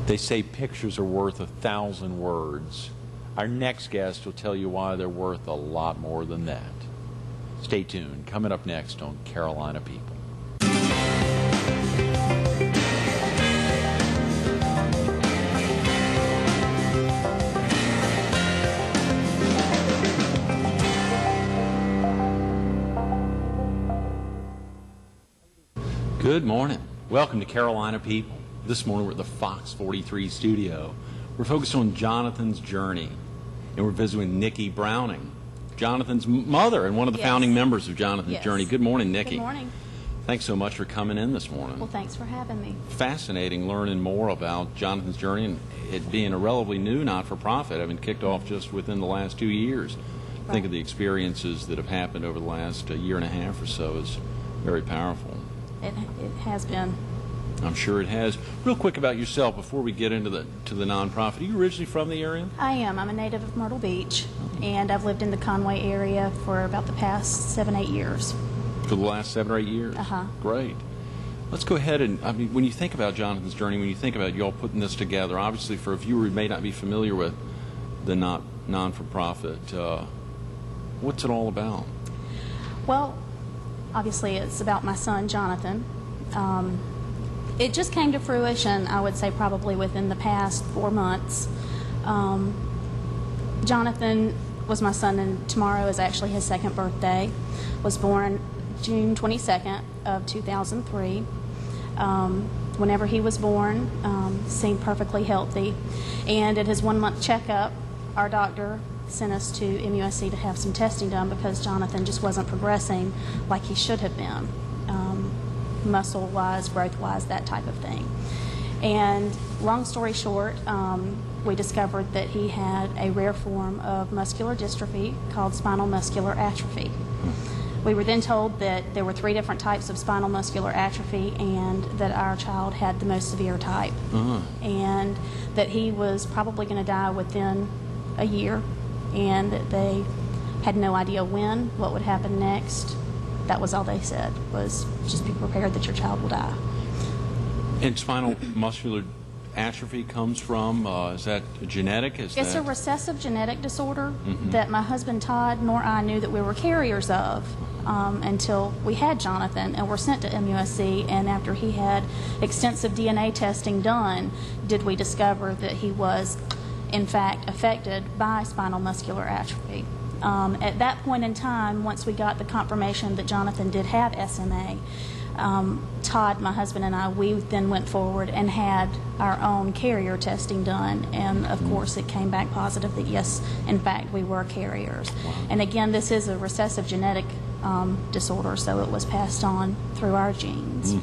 They say pictures are worth 1,000 words. Our next guest will tell you why they're worth a lot more than that. Stay tuned. Coming up next on Carolina People. Good morning. Welcome to Carolina People. This morning we're at the Fox 43 studio. We're focused on Jonathan's journey, and we're visiting with Nikki Browning, Jonathan's mother and one of the founding members of Jonathan's journey. Good morning, Nikki. Good morning. Thanks so much for coming in this morning. Well, thanks for having me. Fascinating learning more about Jonathan's journey and it being a relatively new not-for-profit. I've been kicked off just within the last 2 years. I think of the experiences that have happened over the last year and a half or so is very powerful. It has been. I'm sure it has. Real quick about yourself before we get into the nonprofit. Are you originally from the area? I am. I'm a native of Myrtle Beach, and I've lived in the Conway area for about the past 7-8 years. For the last 7 or 8 years? Uh-huh. Great. Let's go ahead and, I mean, when you think about Jonathan's journey, when you think about y'all putting this together, obviously for a viewer who may not be familiar with the non-for-profit, what's it all about? Well, obviously it's about my son, Jonathan. It just came to fruition, I would say, probably within the past 4 months. Jonathan was my son, and tomorrow is actually his 2nd birthday. Was born June 22nd of 2003. Whenever he was born, seemed perfectly healthy. And at his 1-month checkup, our doctor sent us to MUSC to have some testing done because Jonathan just wasn't progressing like he should have been. Muscle-wise, growth-wise, that type of thing. And long story short, we discovered that he had a rare form of muscular dystrophy called spinal muscular atrophy. We were then told that there were 3 different types of spinal muscular atrophy and that our child had the most severe type. And that he was probably going to die within a year, and that they had no idea when, what would happen next. That was all they said, was just be prepared that your child will die. And spinal muscular atrophy comes from, is that genetic? It's a recessive genetic disorder that my husband Todd nor I knew that we were carriers of until we had Jonathan and were sent to MUSC, and after he had extensive DNA testing done, did we discover that he was in fact affected by spinal muscular atrophy. At that point in time, once we got the confirmation that Jonathan did have SMA, Todd, my husband, and I, we then went forward and had our own carrier testing done, and of course it came back positive that yes, in fact, we were carriers. Wow. And again, this is a recessive genetic disorder, so it was passed on through our genes.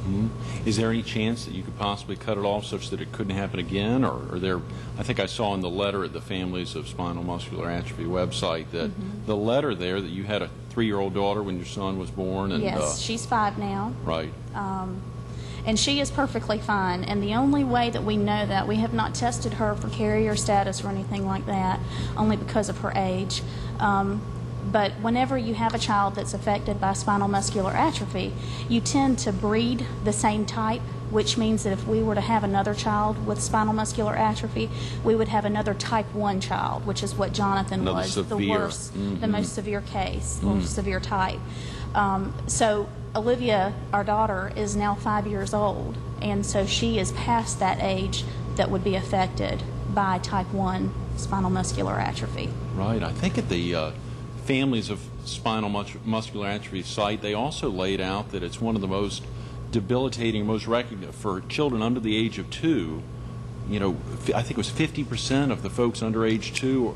Is there any chance that you could possibly cut it off such that it couldn't happen again? Or are there, I think I saw in the letter at the Families of Spinal Muscular Atrophy website that the letter there that you had a 3-year-old daughter when your son was born. And, yes, she's 5 now. Right. And she is perfectly fine. And the only way that we know that, we have not tested her for carrier status or anything like that, only because of her age. But whenever you have a child that's affected by spinal muscular atrophy, you tend to breed the same type, which means that if we were to have another child with spinal muscular atrophy, we would have another type 1 child, which is what Jonathan was, the worst, the most severe case, or severe type. So Olivia, our daughter, is now 5 years old, and so she is past that age that would be affected by type 1 spinal muscular atrophy. Right. I think at the Families of Spinal Muscular Atrophy site, they also laid out that it's one of the most debilitating, most recognized for children under the age of 2. You know, I think it was 50% of the folks under age 2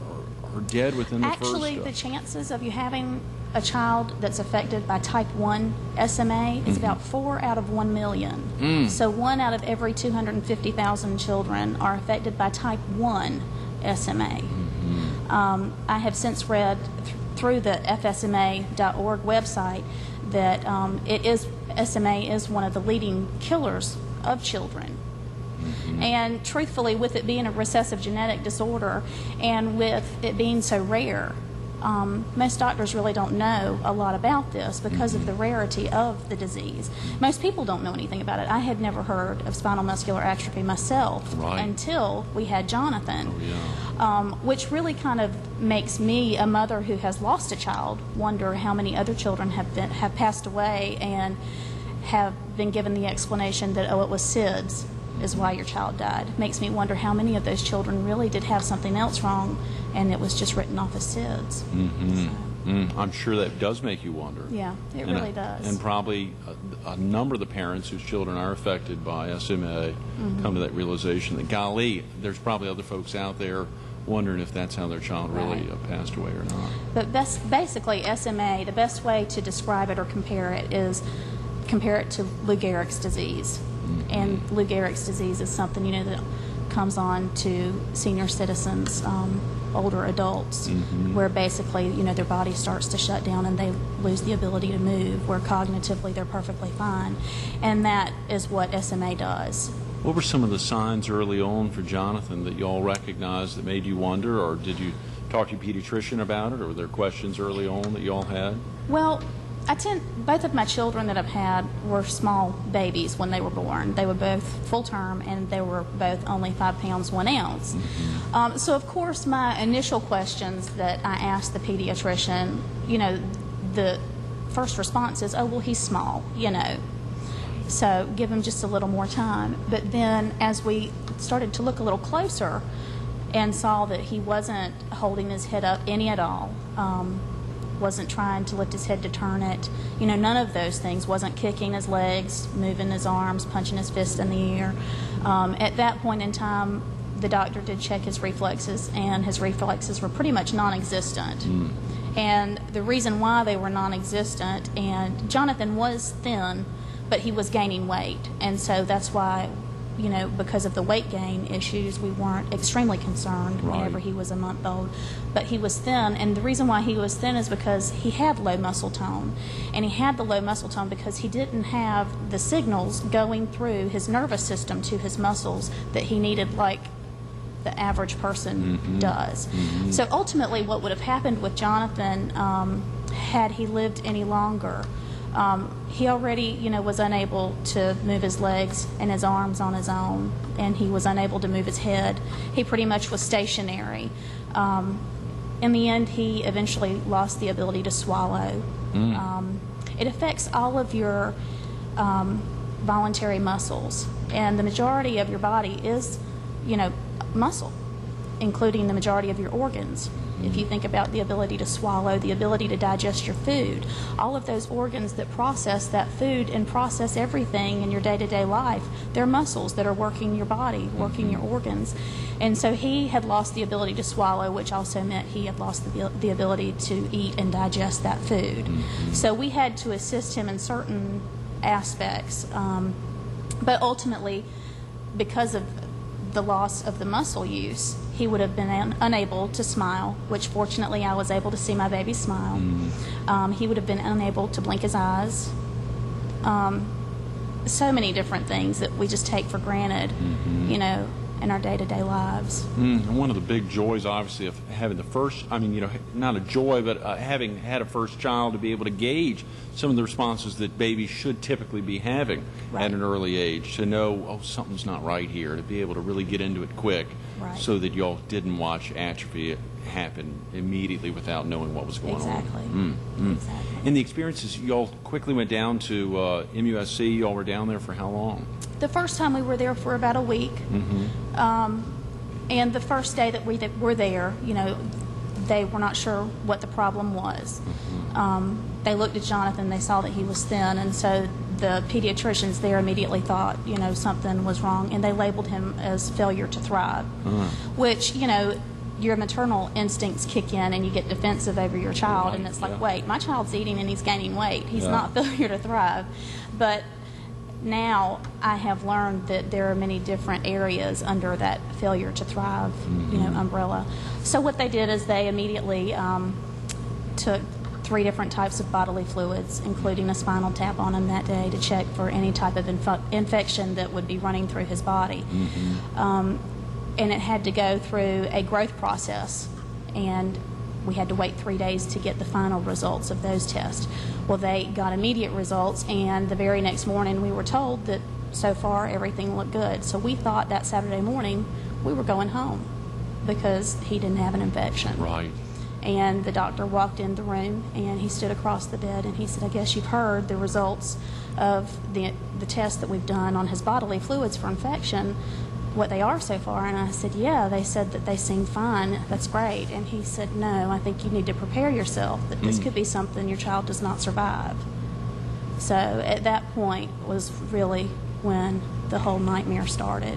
are dead within the first. Actually, the chances of you having a child that's affected by type 1 SMA is about 4 out of 1 million. So 1 out of every 250,000 children are affected by type 1 SMA. I have since read through the fsma.org website that SMA is one of the leading killers of children. And truthfully, with it being a recessive genetic disorder and with it being so rare, most doctors really don't know a lot about this because of the rarity of the disease. Most people don't know anything about it. I had never heard of spinal muscular atrophy myself until we had Jonathan, which really kind of makes me, a mother who has lost a child, wonder how many other children have passed away and have been given the explanation that, oh, it was SIDS is why your child died. Makes me wonder how many of those children really did have something else wrong and it was just written off as SIDS. I'm sure that does make you wonder. Yeah, it really does. And probably a number of the parents whose children are affected by SMA come to that realization that, golly, there's probably other folks out there wondering if that's how their child really passed away or not. But basically, SMA, the best way to describe it or compare it is compare it to Lou Gehrig's disease. And Lou Gehrig's disease is something, you know, that comes on to senior citizens, older adults, where basically, you know, their body starts to shut down and they lose the ability to move, where cognitively they're perfectly fine. And that is what SMA does. What were some of the signs early on for Jonathan that you all recognized that made you wonder, or did you talk to your pediatrician about it, or were there questions early on that you all had? Well, both of my children that I've had were small babies when they were born. They were both full term and they were both only 5 pounds 1 ounce. So of course my initial questions that I asked the pediatrician, you know, the first response is, oh, well, he's small, you know, so give him just a little more time. But then as we started to look a little closer and saw that he wasn't holding his head up any at all, wasn't trying to lift his head to turn it, you know, none of those things, wasn't kicking his legs, moving his arms, punching his fist in the air. At that point in time, the doctor did check his reflexes, and his reflexes were pretty much non-existent. And the reason why they were non-existent, and Jonathan was thin, but he was gaining weight, and so that's why, you know, because of the weight gain issues, we weren't extremely concerned whenever he was a month old. But he was thin, and the reason why he was thin is because he had low muscle tone. And he had the low muscle tone because he didn't have the signals going through his nervous system to his muscles that he needed, like the average person does. So ultimately what would have happened with Jonathan had he lived any longer, he already, you know, was unable to move his legs and his arms on his own, and he was unable to move his head. He pretty much was stationary. In the end, he eventually lost the ability to swallow. It affects all of your voluntary muscles, and the majority of your body is, you know, muscle, including the majority of your organs. If you think about the ability to swallow, the ability to digest your food, all of those organs that process that food and process everything in your day-to-day life, they're muscles that are working your body, working your organs. And so he had lost the ability to swallow, which also meant he had lost the ability to eat and digest that food. So we had to assist him in certain aspects. But ultimately, because of the loss of the muscle use, he would have been unable to smile, which fortunately I was able to see my baby smile. He would have been unable to blink his eyes. So many different things that we just take for granted, you know, in our day-to-day lives. And one of the big joys, obviously, of having the first, I mean, you know, not a joy, but having had a first child, to be able to gauge some of the responses that babies should typically be having at an early age, to know, oh, something's not right here, to be able to really get into it quick, so that y'all didn't watch atrophy happen immediately without knowing what was going on. Exactly. And the experiences, y'all quickly went down to MUSC. Y'all were down there for how long? The first time we were there for about a week. And the first day that we were there, you know, they were not sure what the problem was. They looked at Jonathan, they saw that he was thin, and so the pediatricians there immediately thought, you know, something was wrong, and they labeled him as failure to thrive, which, you know, your maternal instincts kick in and you get defensive over your child, and it's like, wait, my child's eating and he's gaining weight. He's not failure to thrive. But now I have learned that there are many different areas under that failure to thrive, you know, umbrella. So what they did is they immediately took 3 different types of bodily fluids, including a spinal tap on him that day to check for any type of infection that would be running through his body. And it had to go through a growth process. And we had to wait 3 days to get the final results of those tests. Well, they got immediate results, and the very next morning we were told that so far everything looked good. So we thought that Saturday morning we were going home because he didn't have an infection. Right. And the doctor walked in the room, and he stood across the bed, and he said, I guess you've heard the results of the test that we've done on his bodily fluids for infection, what they are so far. And I said, yeah, they said that they seem fine. That's great. And he said, no, I think you need to prepare yourself that this could be something your child does not survive. So at that point was really when the whole nightmare started,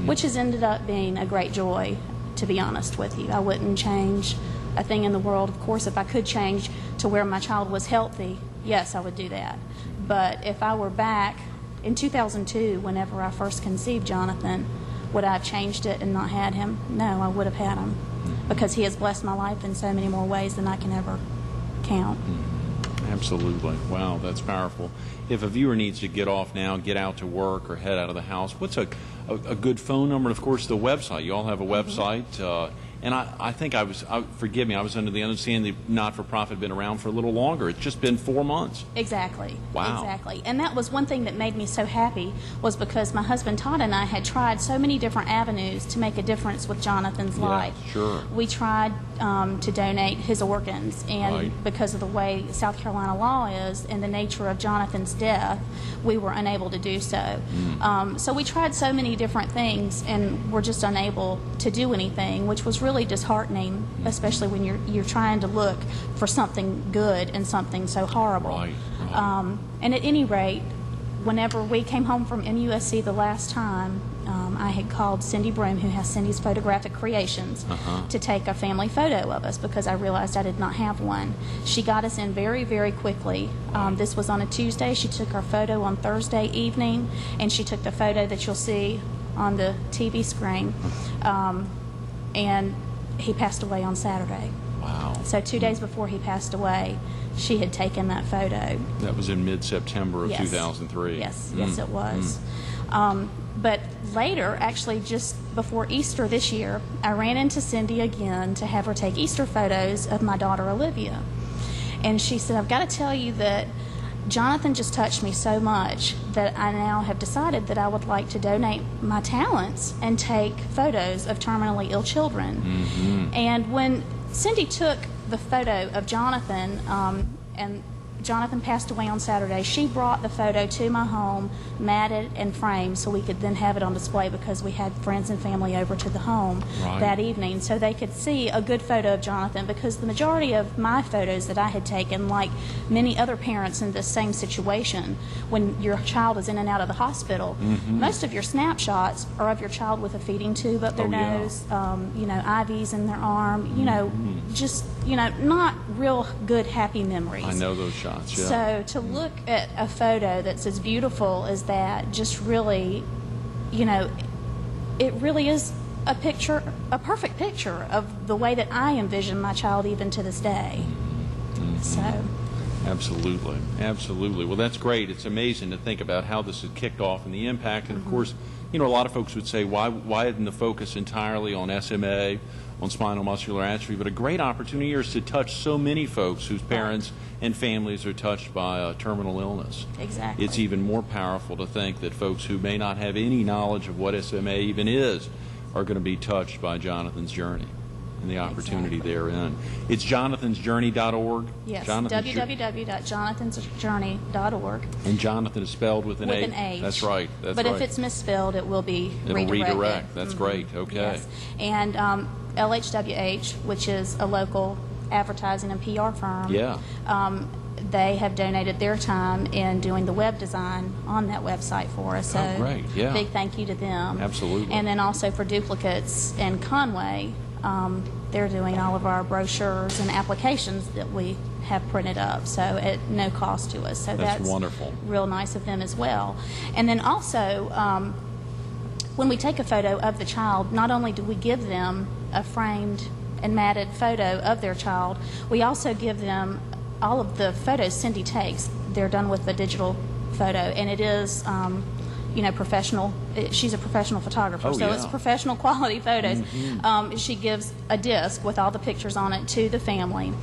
which has ended up being a great joy, to be honest with you. I wouldn't change a thing in the world. Of course, if I could change to where my child was healthy, yes, I would do that. But if I were back in 2002, whenever I first conceived Jonathan, would I have changed it and not had him? No, I would have had him, because he has blessed my life in so many more ways than I can ever count. Absolutely. Wow, that's powerful. If a viewer needs to get off now, get out to work, or head out of the house, what's a good phone number? And, of course, the website. You all have a website. And I think forgive me, I was under the understanding the not-for-profit had been around for a little longer. It's just been 4 months. Exactly. Wow. Exactly. And that was one thing that made me so happy, was because my husband Todd and I had tried so many different avenues to make a difference with Jonathan's life. Sure. We tried to donate his organs, and because of the way South Carolina law is and the nature of Jonathan's death, we were unable to do so. So we tried so many different things, and were just unable to do anything, which was really disheartening, especially when you're trying to look for something good and something so horrible. Right. And at any rate, whenever we came home from MUSC the last time, I had called Cindy Broom, who has Cindy's Photographic Creations, to take a family photo of us, because I realized I did not have one. She got us in very, very quickly. This was on a Tuesday. She took our photo on Thursday evening, and she took the photo that you'll see on the TV screen. And he passed away on Saturday. Wow. So 2 days before he passed away, she had taken that photo. That was in mid-September of 2003. Yes, yes, it was. But later, actually just before Easter this year, I ran into Cindy again to have her take Easter photos of my daughter Olivia. And she said, I've got to tell you that Jonathan just touched me so much that I now have decided that I would like to donate my talents and take photos of terminally ill children. And when Cindy took the photo of Jonathan, and Jonathan passed away on Saturday, she brought the photo to my home, matted and framed, so we could then have it on display, because we had friends and family over to the home that evening, so they could see a good photo of Jonathan. Because the majority of my photos that I had taken, like many other parents in this same situation, when your child is in and out of the hospital, most of your snapshots are of your child with a feeding tube up their nose, IVs in their arm, just, not real good, happy memories. I know those shots. Yeah. So to look at a photo that's as beautiful as that, just really, it really is a perfect picture of the way that I envision my child even to this day. So. Absolutely. Absolutely. Well, that's great. It's amazing to think about how this has kicked off and the impact. And, of course, a lot of folks would say, why isn't the focus entirely on SMA, on spinal muscular atrophy? But a great opportunity here is to touch so many folks whose parents and families are touched by terminal illness. Exactly. It's even more powerful to think that folks who may not have any knowledge of what SMA even is are going to be touched by Jonathan's journey and the opportunity therein. It's jonathansjourney.org? Yes, www.jonathansjourney.org. And Jonathan is spelled with an A. With an H. That's right. But if it's misspelled, it will be redirected. redirected. It'll redirect. That's great. Okay. Yes. And LHWH, which is a local advertising and PR firm, they have donated their time in doing the web design on that website for us. So great. Yeah. Big thank you to them. Absolutely. And then also for Duplicates in Conway, they're doing all of our brochures and applications that we have printed up, so at no cost to us. So that's wonderful. Real nice of them as well. And then also, when we take a photo of the child, not only do we give them a framed and matted photo of their child, we also give them all of the photos Cindy takes. They're done with the digital photo, and it is professional. She's a professional photographer, so yeah. it's professional quality photos. She gives a disc with all the pictures on it to the family,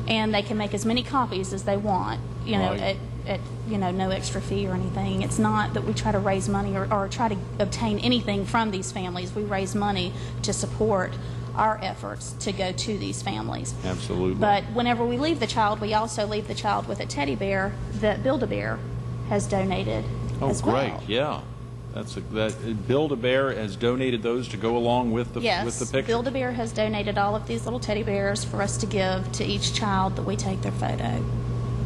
and they can make as many copies as they want. Right. At no extra fee or anything. It's not that we try to raise money or try to obtain anything from these families. We raise money to support our efforts to go to these families. Absolutely. But whenever we leave the child, we also leave the child with a teddy bear that Build-A-Bear has donated as well. Oh, great! Yeah, that Build-A-Bear has donated those to go along with the Yes, with the picture. Build-A-Bear has donated all of these little teddy bears for us to give to each child that we take their photo.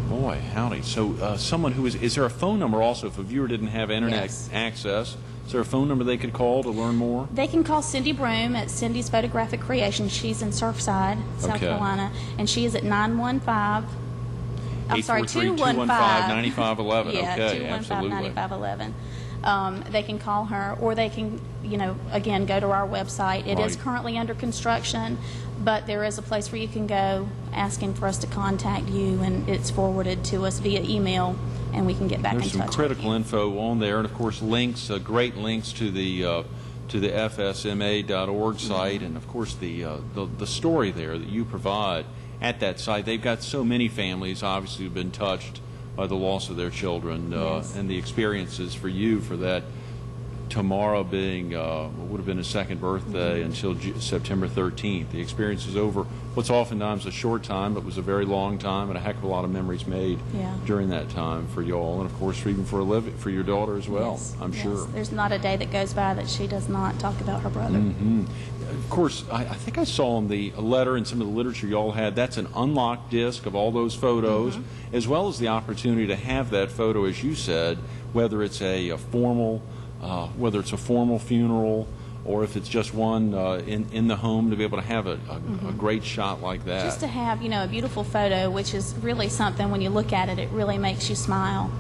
Boy, howdy! So, someone who is there a phone number also if a viewer didn't have internet Yes. access? Is there a phone number they could call to learn more? They can call Cindy Broom at Cindy's Photographic Creation. She's in Surfside, South Okay. Carolina, and she is at 915. I'm sorry, 215-9511. Yeah, Okay, absolutely. 215-9511. They can call her, or they can, again, go to our website. It is Right. currently under construction, but there is a place where you can go asking for us to contact you, and it's forwarded to us via email, and we can get back There's in some touch critical with you. info on there, and of course links, great links to the FSMA.org site, and of course the story there that you provide at that site. They've got so many families obviously who've been touched by the loss of their children, Yes. and the experiences for you for that. Tomorrow being what would have been his second birthday until September 13th. The experience is over what's oftentimes a short time, but was a very long time, and a heck of a lot of memories made Yeah. during that time for y'all, and of course even for your daughter as well. Yes, I'm yes. sure. There's not a day that goes by that she does not talk about her brother. Of course, I think I saw in the letter and some of the literature y'all had, that's an unlocked disc of all those photos, as well as the opportunity to have that photo, as you said, whether it's a formal funeral or if it's just one in the home, to be able to have a great shot like that. Just to have, a beautiful photo, which is really something, when you look at it, it really makes you smile.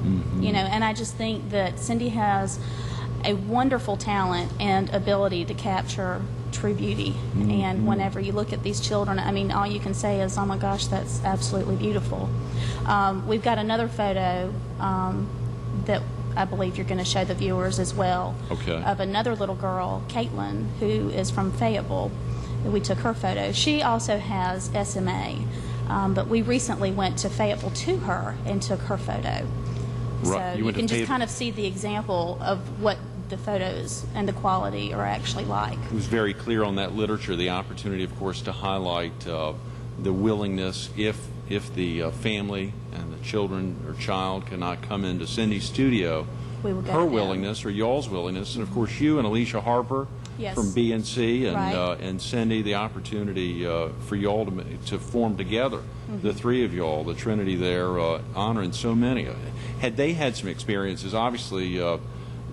And I just think that Cindy has a wonderful talent and ability to capture true beauty. And whenever you look at these children, all you can say is, oh my gosh, that's absolutely beautiful. We've got another photo that I believe you're going to show the viewers as well, Okay. of another little girl, Caitlin, who is from Fayetteville. We took her photo. She also has SMA, but we recently went to Fayetteville to her and took her photo. Right. So You you went to can just Fayetteville. kind of see the example of what the photos and the quality are actually like. It was very clear on that literature, the opportunity, of course, to highlight the willingness, if the family and the children or child cannot come into Cindy's studio, We will go her to them. willingness or y'all's willingness, and of course you and Alicia Harper Yes. from BNC and Right. and Cindy, the opportunity for y'all to form together, the three of y'all, the Trinity there, honoring so many. Had they had some experiences, obviously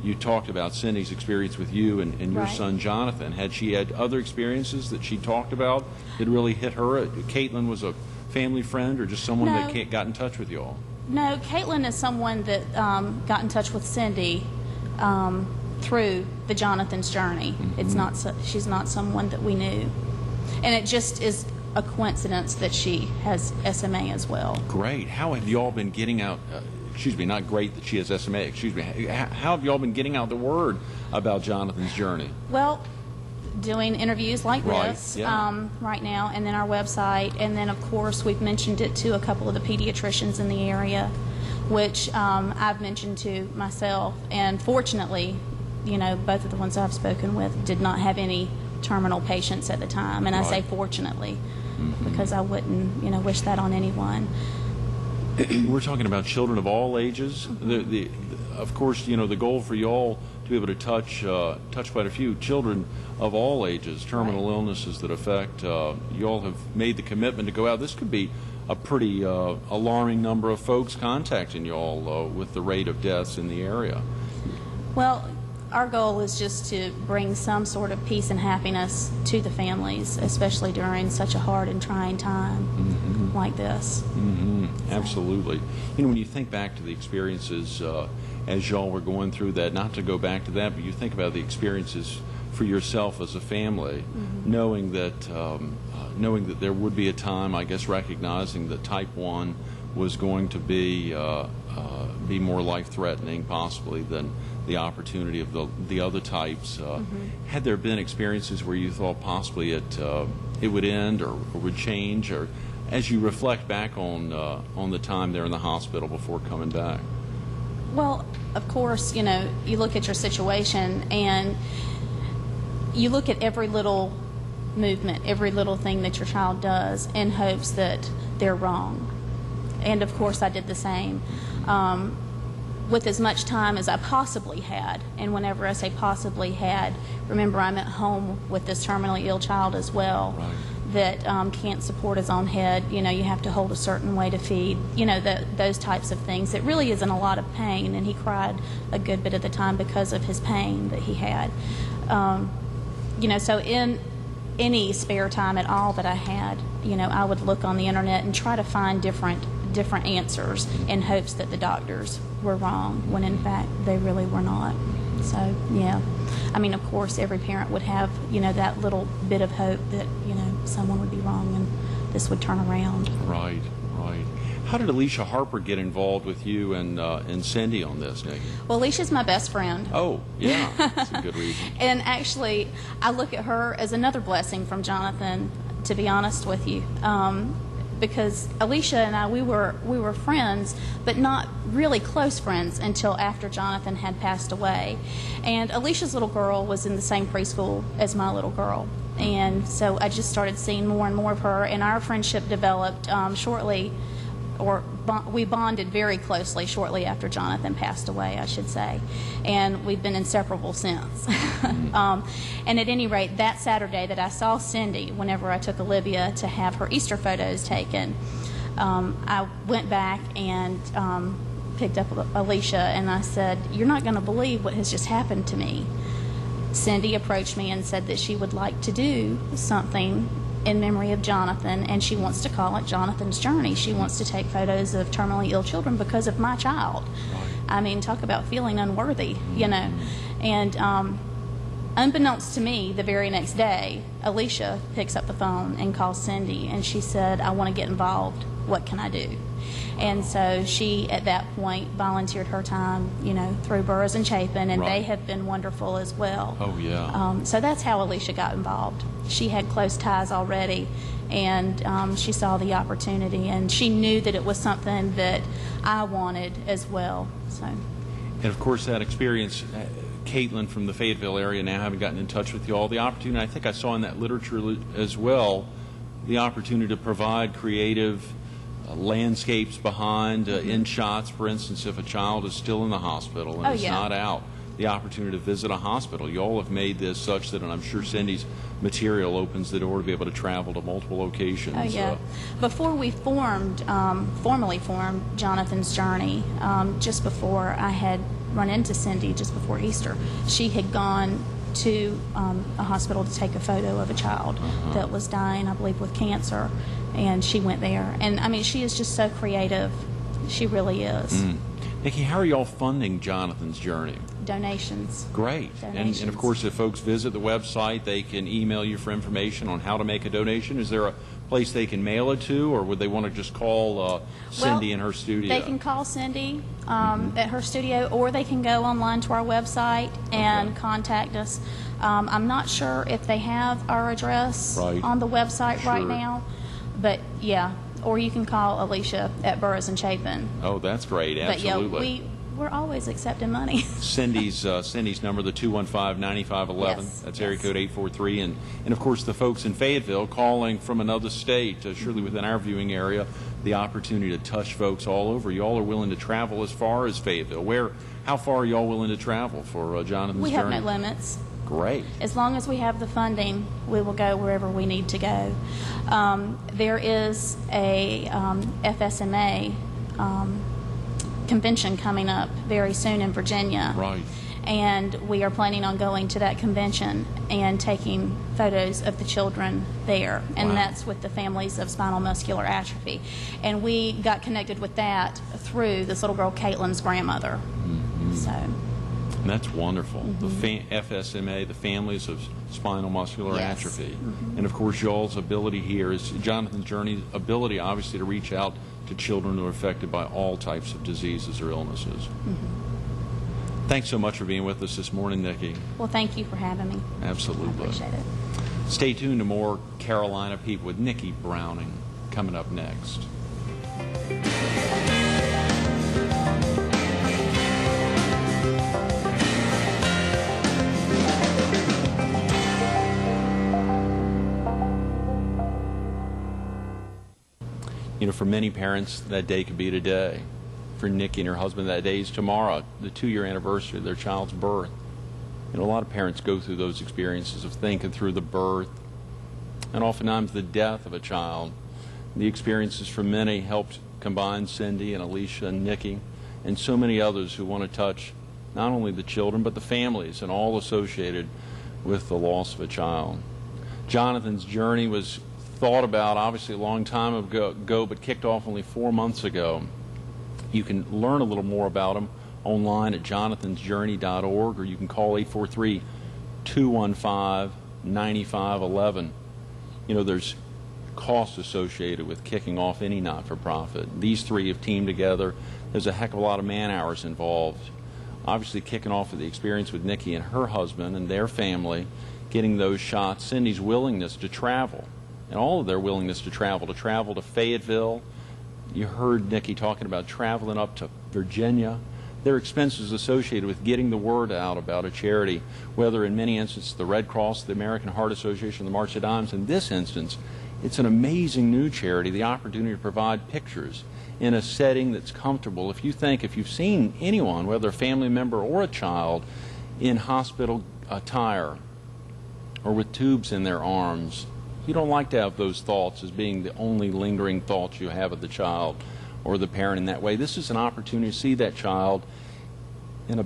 you talked about Cindy's experience with you and your Right. son Jonathan. Had she had other experiences that she talked about that really hit her? Caitlin was a family friend or just someone No. that got in touch with y'all? No, Caitlin is someone that got in touch with Cindy through the Jonathan's journey. It's not she's not someone that we knew, and it just is a coincidence that she has SMA as well. Great. How have y'all been getting out? Excuse me, not great that she has SMA. Excuse me. How have y'all been getting out the word about Jonathan's journey? Well, doing interviews like Right, this yeah. right now, and then our website, and then of course we've mentioned it to a couple of the pediatricians in the area, which I've mentioned to myself, and fortunately, both of the ones I've spoken with did not have any terminal patients at the time, and I say Right. fortunately because I wouldn't wish that on anyone. We're talking about children of all ages. Of course, the goal for y'all to be able to touch quite a few children of all ages, terminal Right. illnesses that affect. Y'all have made the commitment to go out. This could be a pretty alarming number of folks contacting y'all with the rate of deaths in the area. Well, our goal is just to bring some sort of peace and happiness to the families, especially during such a hard and trying time like this. Absolutely. When you think back to the experiences as y'all were going through that, not to go back to that, but you think about the experiences for yourself as a family, knowing that there would be a time, I guess, recognizing that type 1 was going to be be more life-threatening possibly than the opportunity of the other types. Had there been experiences where you thought possibly it would end or would change, or as you reflect back on the time there in the hospital before coming back? Well, of course, you know, you look at your situation and you look at every little movement, every little thing that your child does in hopes that they're wrong. And of course I did the same. With as much time as I possibly had, and whenever I say possibly had, remember I'm at home with this terminally ill child as well. Right. That can't support his own head. You know, you have to hold a certain way to feed, you know, those types of things. It really is in a lot of pain, and he cried a good bit of the time because of his pain that he had. You know, so in any spare time at all that I had, you know, I would look on the internet and try to find different answers in hopes that the doctors were wrong, when in fact they really were not. So, yeah. I mean, of course, every parent would have, you know, that little bit of hope that, you know, someone would be wrong and this would turn around. Right, right. How did Alicia Harper get involved with you and Cindy on this, Nikki? Well, Alicia's my best friend. Oh, yeah, that's a good reason. And actually, I look at her as another blessing from Jonathan, to be honest with you. Because Alicia and I, we were friends, but not really close friends until after Jonathan had passed away. And Alicia's little girl was in the same preschool as my little girl. And so I just started seeing more and more of her, and our friendship developed shortly, or we bonded very closely shortly after Jonathan passed away, I should say. And we've been inseparable since. And at any rate, that Saturday that I saw Cindy, whenever I took Olivia to have her Easter photos taken, I went back and picked up Alicia, and I said, "You're not going to believe what has just happened to me." Cindy approached me and said that she would like to do something in memory of Jonathan, and she wants to call it Jonathan's Journey. She wants to take photos of terminally ill children because of my child. I mean, talk about feeling unworthy, you know. And unbeknownst to me, the very next day, Alicia picks up the phone and calls Cindy, and she said, "I want to get involved. What can I do?" And so she, at that point, volunteered her time, you know, through Burroughs and Chapin, and they have been wonderful as well. Oh, yeah. So that's how Alicia got involved. She had close ties already, and she saw the opportunity, and she knew that it was something that I wanted as well. So. And of course, that experience, Caitlin from the Fayetteville area, now having gotten in touch with you all, the opportunity, I think I saw in that literature as well, the opportunity to provide creative landscapes behind, in shots, for instance, if a child is still in the hospital and is not out, the opportunity to visit a hospital. You all have made this such that, and I'm sure Cindy's material opens the door to be able to travel to multiple locations. Oh, yeah. Before we formally formed Jonathan's Journey, just before I had run into Cindy, just before Easter, she had gone to a hospital to take a photo of a child that was dying, I believe, with cancer, and she went there. And I mean, she is just so creative. She really is. Nikki, how are y'all funding Jonathan's Journey? Donations. Great. And of course, if folks visit the website, they can email you for information on how to make a donation. Is there a place they can mail it to, or would they want to just call Cindy in her studio? They can call Cindy at her studio, or they can go online to our website and contact us. I'm not sure if they have our address on the website right now, but yeah. Or you can call Alicia at Burroughs and Chapin. Oh, that's great. Absolutely. But yeah, we're always accepting money. Cindy's number, the 215-9511. Yes, that's area code 843. And of course, the folks in Fayetteville calling from another state, surely within our viewing area, the opportunity to touch folks all over. Y'all are willing to travel as far as Fayetteville. How far are y'all willing to travel for Jonathan's Journey? We have no limits. Great. As long as we have the funding, we will go wherever we need to go. There is a FSMA convention coming up very soon in Virginia. Right. And we are planning on going to that convention and taking photos of the children there. And that's with the families of spinal muscular atrophy. And we got connected with that through this little girl, Caitlin's grandmother. So. And that's wonderful. The FSMA, the Families of Spinal Muscular Atrophy. And of course, y'all's ability here is Jonathan's Journey's ability, obviously, to reach out to children who are affected by all types of diseases or illnesses. Thanks so much for being with us this morning, Nikki. Well, thank you for having me. Absolutely. I appreciate it. Stay tuned to more Carolina People with Nikki Browning coming up next. You know, for many parents, that day could be today. For Nikki and her husband, that day is tomorrow, the 2-year anniversary of their child's birth. You know, a lot of parents go through those experiences of thinking through the birth and oftentimes the death of a child. The experiences for many helped combine Cindy and Alicia and Nikki and so many others who want to touch not only the children but the families and all associated with the loss of a child. Jonathan's journey was thought about obviously a long time ago, but kicked off only 4 months ago. You can learn a little more about him online at jonathansjourney.org, or you can call 843-215-9511. You know, there's costs associated with kicking off any not-for-profit. These three have teamed together. There's a heck of a lot of man-hours involved. Obviously, kicking off with the experience with Nikki and her husband and their family, getting those shots, Cindy's willingness to travel, and all of their willingness to travel to Fayetteville. You heard Nikki talking about traveling up to Virginia. There are expenses associated with getting the word out about a charity, whether in many instances the Red Cross, the American Heart Association, the March of Dimes. In this instance, it's an amazing new charity, the opportunity to provide pictures in a setting that's comfortable. If you've seen anyone, whether a family member or a child, in hospital attire or with tubes in their arms, you don't like to have those thoughts as being the only lingering thoughts you have of the child or the parent in that way. This is an opportunity to see that child in a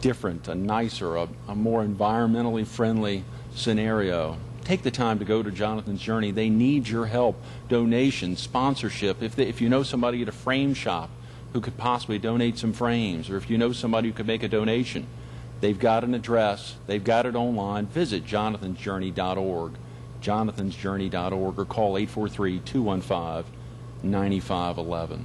different, a nicer, a more environmentally friendly scenario. Take the time to go to Jonathan's Journey. They need your help, donations, sponsorship. If you know somebody at a frame shop who could possibly donate some frames, or if you know somebody who could make a donation, they've got an address, they've got it online. Visit jonathansjourney.org, jonathansjourney.org, or call 843-215-9511.